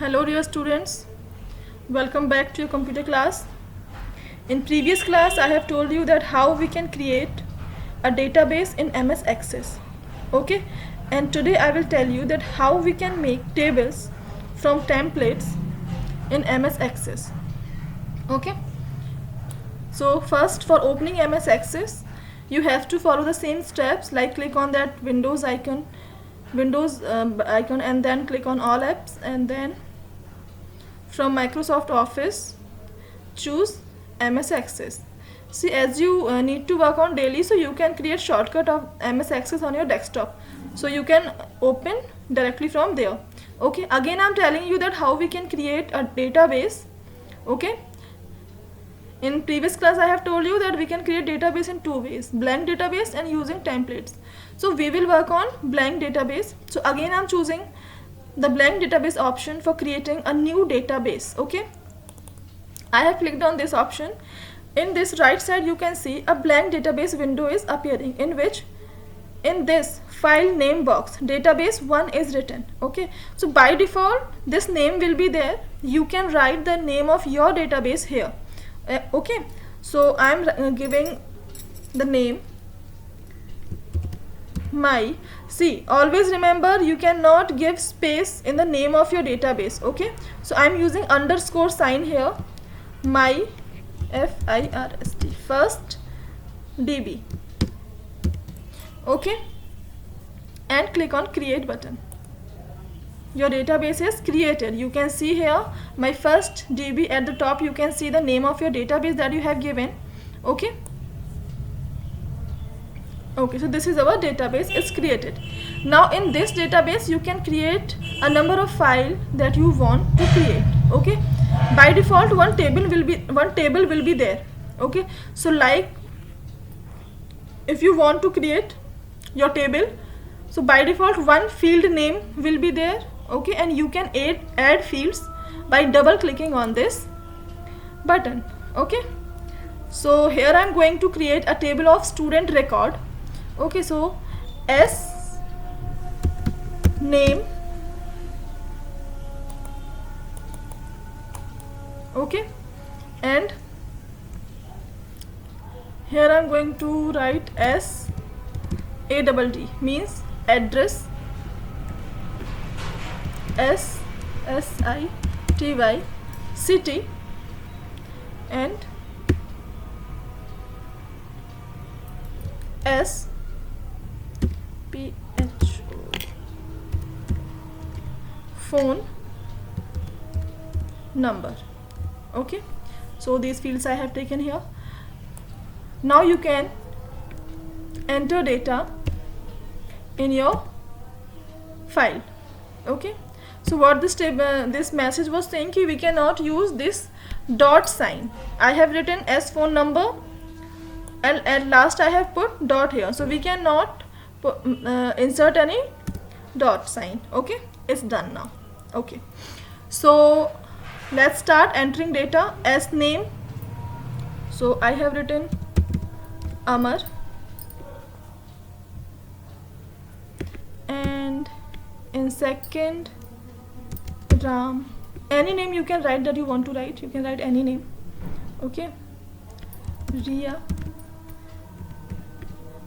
Hello dear students, welcome back to your computer class. In previous class I have told you that how we can create a database in MS Access. Okay, and today I will tell you that how we can make tables from templates in MS Access. Okay, so first for opening MS Access you have to follow the same steps, like click on that Windows icon and then click on all apps, and then from Microsoft Office choose MS Access. See, as you need to work on daily, so you can create shortcut of MS Access on your desktop, so you can open directly from there. Okay, again I'm telling you that how we can create a database. Okay, in previous class I have told you that we can create database in two ways, blank database and using templates. So we will work on blank database. So again I'm choosing the blank database option for creating a new database. Okay, I have clicked on this option. In this right side you can see a blank database window is appearing, in which in this file name box database 1 is written. Okay, so by default this name will be there. You can write the name of your database here. Okay, so I'm giving the name my. See, always remember you cannot give space in the name of your database. Okay, so I'm using underscore sign here, my FIRST, first DB. Okay, and click on create button. Your database is created. You can see here my first DB at the top. You can see the name of your database that you have given. Okay, okay, so this is our database is created. Now in this database you can create a number of files that you want to create. Okay, by default one table will be there. Okay, so like if you want to create your table, so by default one field name will be there. Okay, and you can add fields by double clicking on this button. Okay, so here I'm going to create a table of student record. Okay, so S name. Okay, and here I'm going to write SADD, means address, SSITY, city, and SPHO, phone number. Okay, so these fields I have taken here. Now you can enter data in your file. Okay, so what this message was saying कि we cannot use this dot sign. I have written S phone number and at last I have put dot here, so we cannot insert any dot sign. Okay, it's done now. Okay, so let's start entering data. S name, so I have written Amar, and in second Ram. Any name you can write that you want to write. You can write any name. Okay, Ria,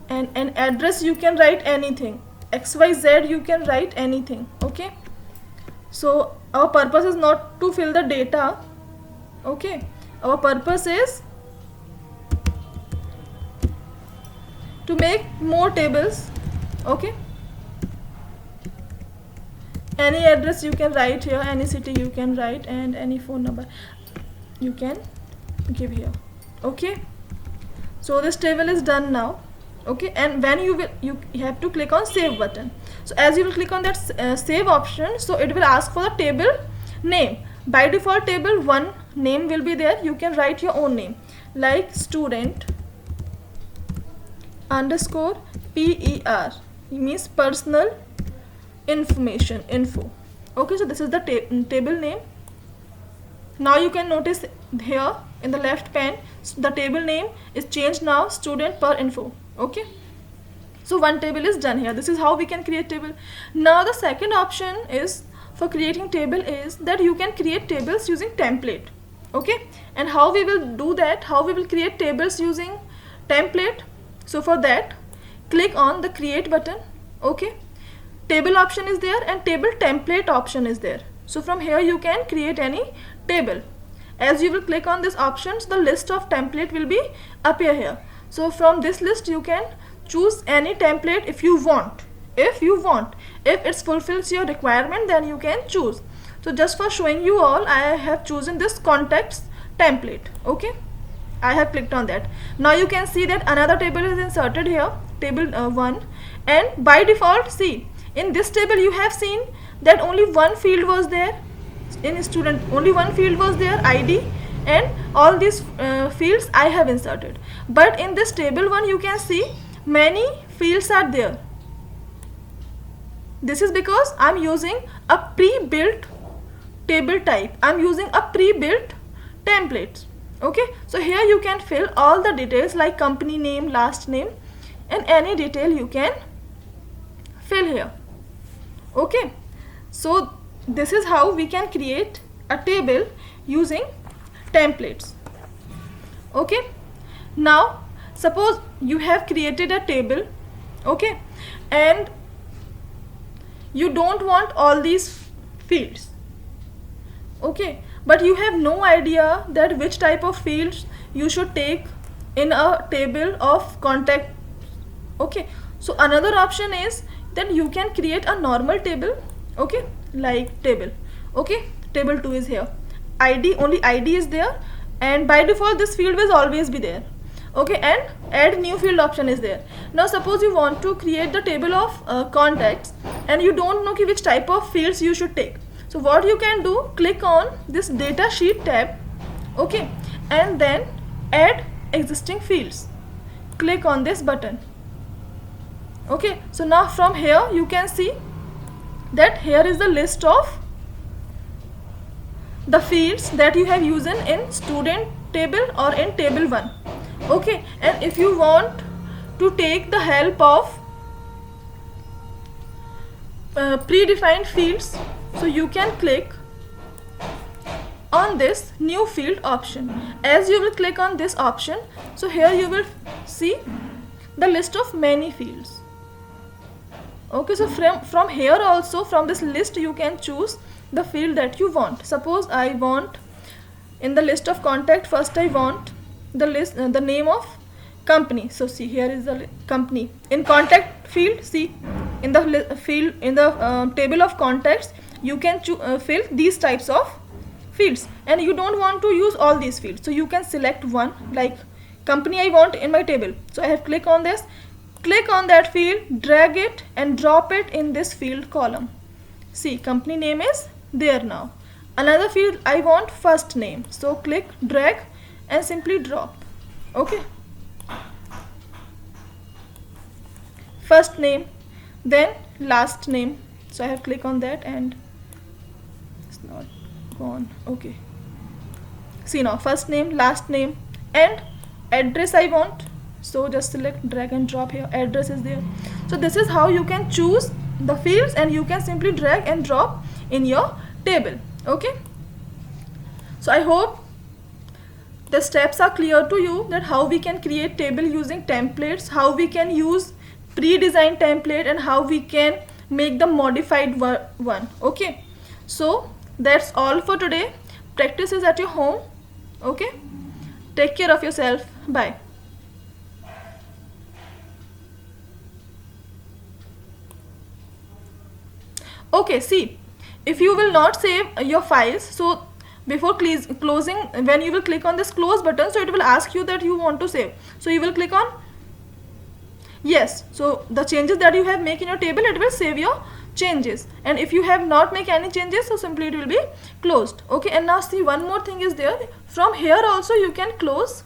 and an address you can write anything. XYZ you can write anything. Okay, so our purpose is not to fill the data. Okay, our purpose is to make more tables. Okay, any address you can write here, any city you can write, and any phone number you can give here. Okay, so this table is done now. Okay, and when you have to click on save button. So as you will click on that save option, so it will ask for the table name. By default table 1 name will be there. You can write your own name, like student underscore PER, means personal information, info. Okay, so this is the table name. Now you can notice here in the left pane the table name is changed now, student per info. Okay, so one table is done here. This is how we can create table. Now the second option is for creating table is that you can create tables using template. Okay, and how we will do that, how we will create tables using template? So for that, click on the create button. Okay, table option is there and table template option is there. So from here you can create any table. As you will click on these options, the list of template will be appear here. So from this list you can choose any template if you want. If it fulfills your requirement, then you can choose. So just for showing you all, I have chosen this contacts template. Okay, I have clicked on that. Now you can see that another table is inserted here, table 1, and by default, see, in this table you have seen that only one field was there. In student, only one field was there, ID, and all these fields I have inserted. But in this table 1 you can see many fields are there. This is because I am using a pre-built table type. I am using a pre-built template. Okay, so here you can fill all the details like company name, last name, and any detail you can fill here. Okay, so this is how we can create a table using templates. Okay, now suppose you have created a table, okay, and you don't want all these fields. Okay, but you have no idea that which type of fields you should take in a table of contact. Okay, so another option is that you can create a normal table. Okay, like table. Okay, table 2 is here, ID, only ID is there, and by default this field will always be there. Okay, and add new field option is there. Now suppose you want to create the table of contacts and you don't know which type of fields you should take. So what you can do, click on this data sheet tab. Okay, and then add existing fields. Click on this button. Okay, so now from here you can see that here is the list of the fields that you have used in student table or in table 1. Okay, and if you want to take the help of predefined fields, so you can click on this new field option. As you will click on this option, so here you will see the list of many fields. Okay, so from here also, from this list you can choose the field that you want. Suppose I want in the list of contact, first I want the list the name of company. So see, here is the company. In contact field, see, in the field, in the table of contacts, you can fill these types of fields, and you don't want to use all these fields, so you can select one, like company I want in my table. So I have click on this, click on that field, drag it and drop it in this field column. See, company name is there now. Another field I want first name, so click, drag and simply drop. Okay, first name, then last name, so I have click on that and it's not gone. Okay, see now, first name, last name, and address I want, so just select, drag and drop here, address is there. So this is how you can choose the fields and you can simply drag and drop in your table. Okay, so I hope the steps are clear to you, that how we can create table using templates, how we can use pre-designed template, and how we can make the modified one. Okay, so that's all for today. Practice is at your home. Okay, take care of yourself. Bye. Okay, see, if you will not save your files, so before closing, when you will click on this close button, so it will ask you that you want to save, so you will click on yes. So the changes that you have made in your table, it will save your changes, and if you have not make any changes, so simply it will be closed. Okay, and now see, one more thing is there. From here also you can close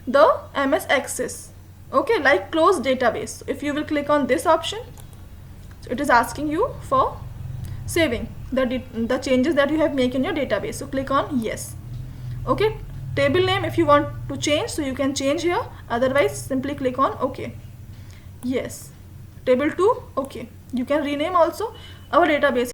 the MS Access. Okay, like close database. So if you will click on this option, so it is asking you for saving the changes that you have made in your database, so click on yes. Okay, table name, if you want to change, so you can change here, otherwise simply click on OK. Yes, table 2, okay, you can rename also our database.